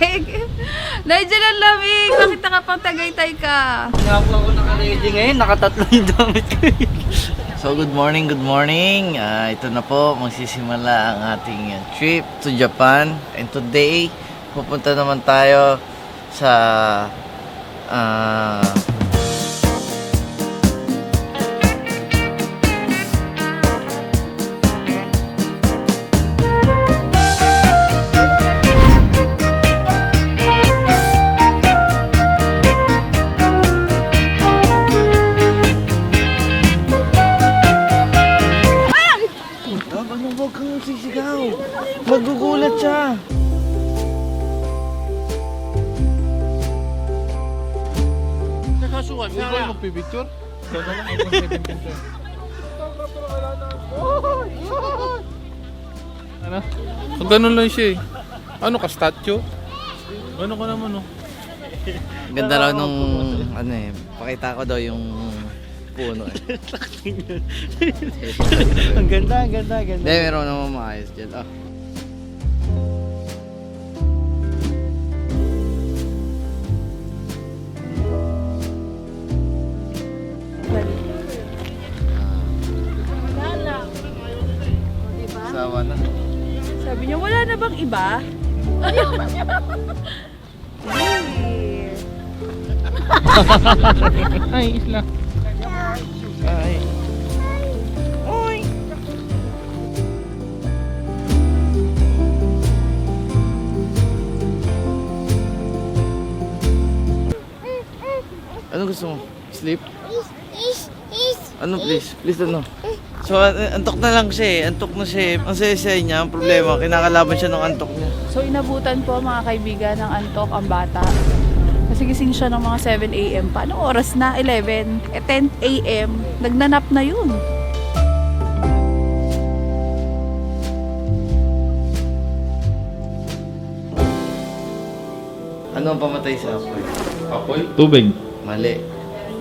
lamig. Nigel, ang lamig. Bakit nakapang Tagaytay ka? Nga po ako naka-ready ngayon, nakatatlo yung damit ko. So good morning, good morning. Ito na po, magsisimula ang ating trip to Japan. And today, pupunta naman tayo sa huwag kang sisigaw. Magugulat siya. Nakasukan siya kaya magpipicture? Ano? So, ganun lang siya eh. Ano ka, statue? Ano ka naman oh. Ganda raw nung ano eh, pakita ko daw yung puno eh. Ang ganda, ang ganda, ang ganda. Hindi, meron naman maayos dyan. Oh. Sawa na. Sabi niya, wala na bang iba? Ay, isla. Ay. Oy. Ano gusto mo? Sleep? Ano please? Please ano? So, antok na lang siya eh. Antok na siya eh. Ang saya-saya niya. Ang problema, kinakalaban siya ng antok niya. So, inabutan po mga kaibigan ng antok ang bata. Kasi gising siya ng mga 7 a.m. pa. Anong oras na? 11. 10 a.m. Nagnanap na yun. Ano ang pamatay sa apoy? Apoy? Tubig. Mali.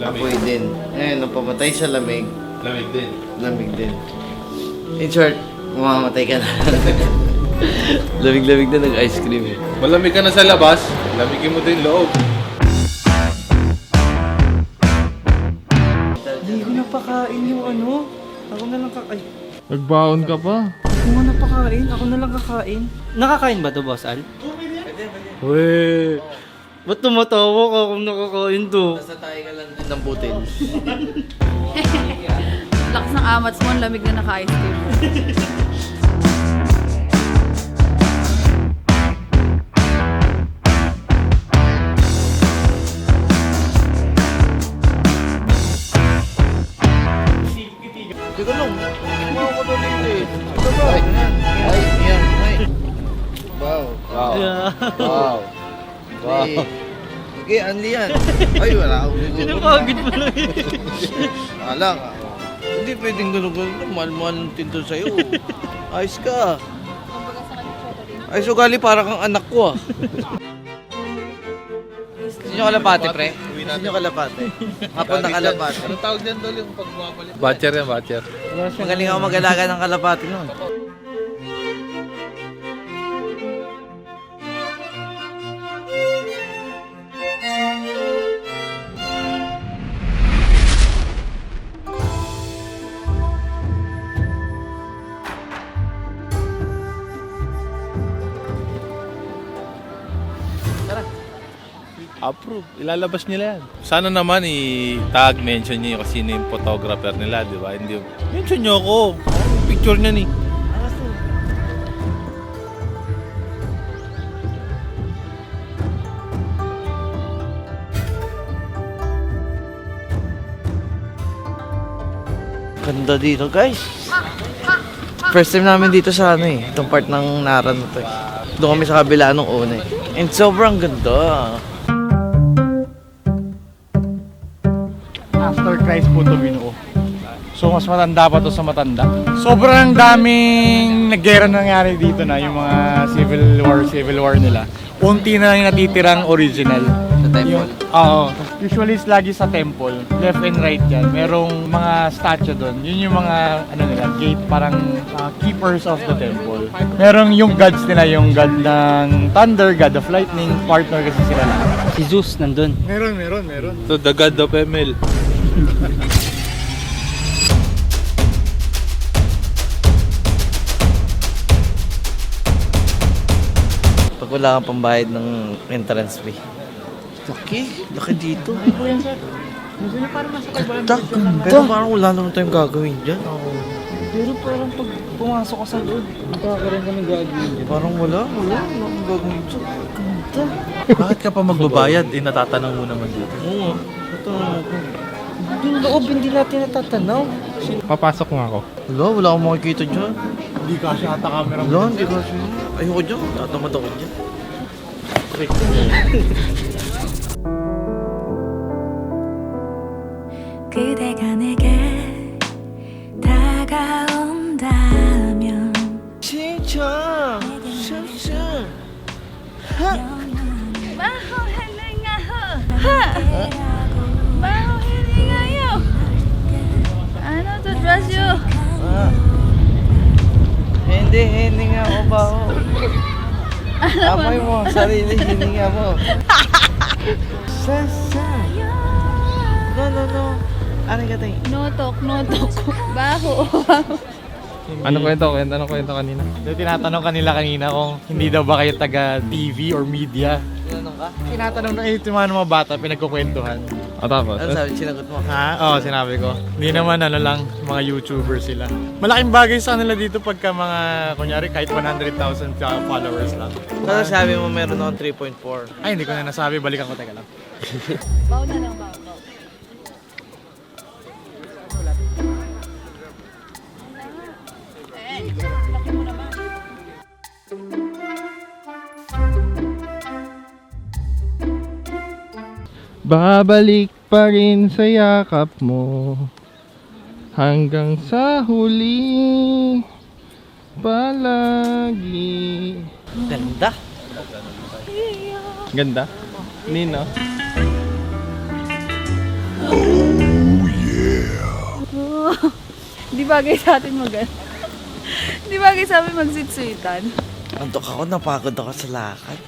Lamig. Apoy din. Ngayon, ang pamatay sa lamig, Lamig din. lamig din. In short, mamamatay ka na. Lamig-lamig na nag-ice cream eh. Malamig ka na sa labas, lamigin mo din loob. Hindi ko napakain yung ano. Ako na lang kakain. Nagbaon ka pa? Ako nga napakain. Ako na lang kakain. Nakakain ba to, Boss Al? Weh. Ba't tumatawa ka kung nakakain to? Nasa tayo ka lang din ng butil. Lakas ng amats mo, ang lamig na naka-ice cream. Teka lang. Kumawa ko doon eh. Ito ba? Ay, yan. Ay. Wow. Wow. Wow. Wow. Okay, Anli yan. Ay, wala akong siguro. Pinapagod mo lang yun. Wala ka. Hindi pwedeng gano'n. Mahal-mahal ng tinto sa'yo. Ayos ka. Ay, sugali para kang anak ko ah. Gusto nyo kalapate, pre? Gusto nyo kalapate? Hapon na kalapate. Anong tawag dyan doon yung pag bumabalik? Batcher yan, batcher. Magaling ako mag-alaga ng kalapate nun. Approve. Ilalabas nila yan. Sana naman i-tag, mention niyo kung sino yung photographer nila, di ba? Hindi, mention niyo ako. Picture niya ni. Ganda dito, guys. First time namin dito sa ano eh. Itong part ng Naran na to eh. Doon kami sa kabila nung una eh. And sobrang ganda. After Christ po ito binuo. So mas matanda pa to sa matanda. Sobrang daming naggera nangyari dito na yung mga civil war nila. Unti na lang yung natitirang original. temple. Oo. Usually is lagi sa temple. Left and right yan. Merong mga statue doon. Yun yung mga ano nila, gate, parang keepers of the temple. Merong yung gods nila, yung god ng thunder, god of lightning, partner kasi sila lahat. Si Zeus nandun. Meron. So, the God of ML. Pag wala kang pambayad ng entrance fee. Laki dito. Ganda. Pero parang wala naman tayong gagawin dyan. Pero parang pag pumasok ka sa loob, magkakaroon kami gagawin dyan. Parang wala akong gagawin dyan. Ganda. Bakit ka pa magbabayad? Natatanong mo naman dito. Oo. Ito ako. Yung loob, hindi natin natatanaw. Papasok nga ako. Wala akong makikita dyan. Hindi kasi ata camera mo. Wala, hindi kasi. Ayoko dyan. Tatamad ako dyan. 그대가 내게 다가온다면 진짜. 춤춤. Mahuhilingayo! Ano to, dress you? Hindi nga ako ba ako? Amoy mo, sarili hininga mo. Sasa. No. Ano ka tayo? Notok. Baho. Anong kwento kanina? Tinatanong kanila kanina kung hindi daw ba kayo taga TV or media. Tinanong ka? Tinatanong na yung mga bata, pinagkukwentuhan. Tapos? Ano sabi? Sinagot mo? Oo, sinabi ko. Hindi naman mga YouTuber sila. Malaking bagay sa kanila dito pagka mga, kunyari, kahit 100,000 followers lang. Ano sabi mo meron akong 3.4? Ay, hindi ko na nasabi. Balikan ko, teka lang. Baho na lang, baho. Laki mo naman. Babalik pa rin sa yakap mo hanggang sa huli palagi. Ganda. Ganda? Nino? Di bagay sa atin Di bagay sa amin magsitswitan. Antok ako, napagod ako sa lakad.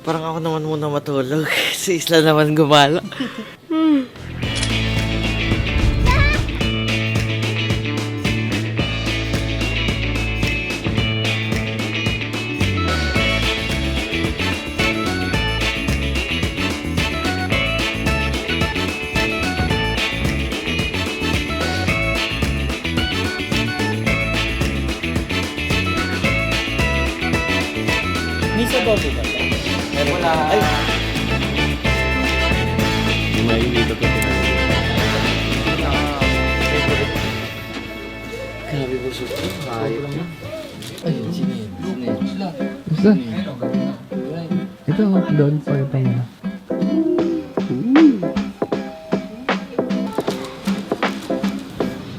Parang ako naman muna matulog. Si Isla naman gumala. Misa Bobby ba? Wala. Ay, grabe busog ko. Hayop na. Ay, sino yun? Basta. Ito, doon pa ito mo.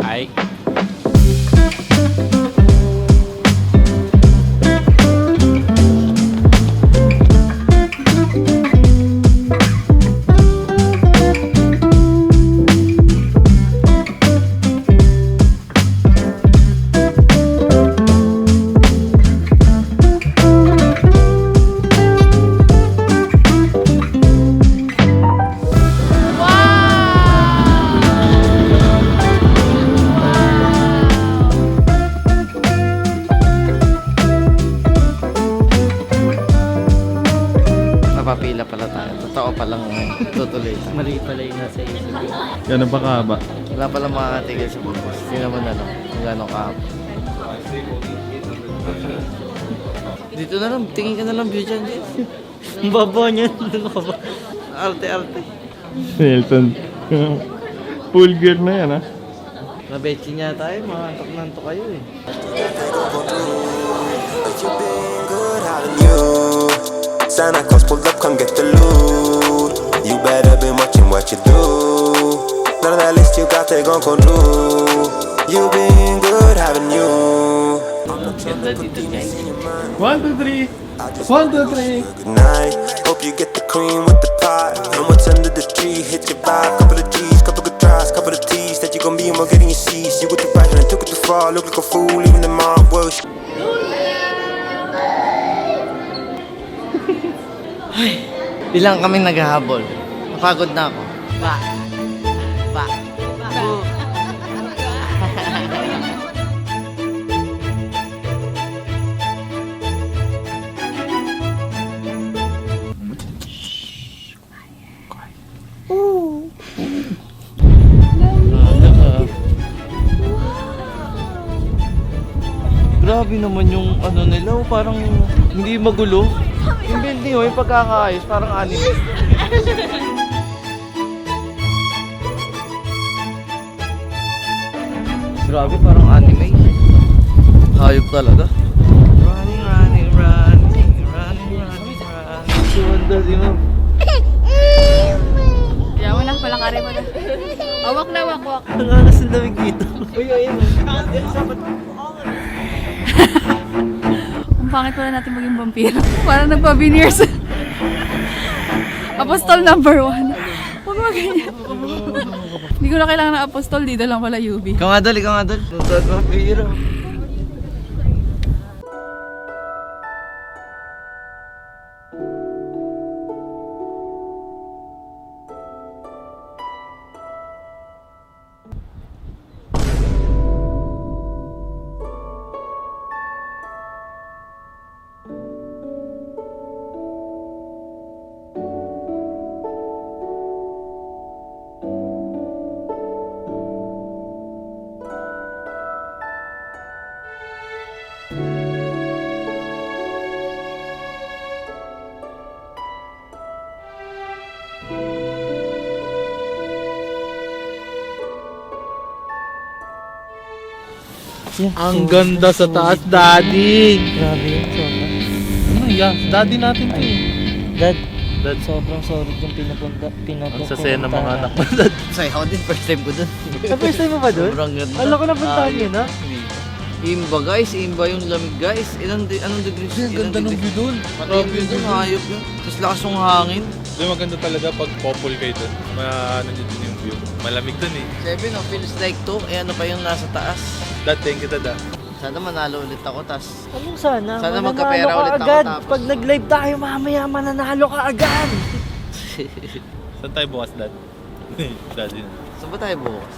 Ay. Napapila pala tayo. Totoo palang tutuloy. Mali pala yung nasa isip. Gano'n ba kahaba? Wala palang makakatigil sa bukas. Hindi naman ano, kung gano'ng kahapon. Dito na lang, tingin ka na lang view dyan. Ang baba niya. Ano ka ba? Arte. Nelson. Full gear na yan, ha? Nabetsi niya tayo, mantok kayo eh. Santa Claus pulled up, come get the loot. You better been watching what you do. None of that list you got, they gon' go new. You been good, haven't you? Ganda dito guys. 1, 2, 3. I just 1, 2, 3. good night. Hope you get the cream with the pie. And what's under the tree? Hit your vibe. Couple of G's, couple of tries, couple of T's. That you gon' be more getting your C's. You with the passion and took it too far. Look like a fool, even in my world. Ilang kami naghahabol. Napagod na ako. Ba. Grabe naman yung ano nila, oh, parang hindi magulo. Yung building, oh, yung pagkakaayos, parang anime. Grabe, parang anime. Hayop talaga. Running. Si Wanda, di mo. Kaya mo na, palakari mo na. Awak na, wak. Ang angas ng lamig dito. Uy, ayun. Ang pangit pala natin maging vampiro. Parang nagpa-veneers. Apostol number 1. Huwag mo ganyan. Hindi ko na kailangan ng apostol, dito lang pala UB. Ikaw nga dol. Nunod mo, piro. Ang ganda sa taas, daddy. Grabe yun, sobra. Ano yan? Daddy natin to eh. Dad, Dad, sobrang sorry kung pinapunta. ang sasena mga anak mo, dad. Sa'yo ako din, first time ko dun. Sa first time mo ba doon? Sobrang ganda. Alam ko napuntahan yun, ha? Imba guys, imba yung lamig guys. Anong degrees? Ang ganda ng view dun. Grabe yun dun, hayop yun. Tapos lakas yung hangin. Di maganda talaga pag popol kayo dun. Ano dyan yung view. Malamig dun eh. 7, oh, feels like 2. Eh, ano pa yung nasa taas? Dad, thank you, dad. Sana manalo ulit ako, tas Anong sana? Sana Mananalo magkapera ka ulit ako agad. tapos. Pag nag-live tayo mamaya, mananalo ka agad. Saan tayo bukas, dad? Daddy. saan ba tayo bukas?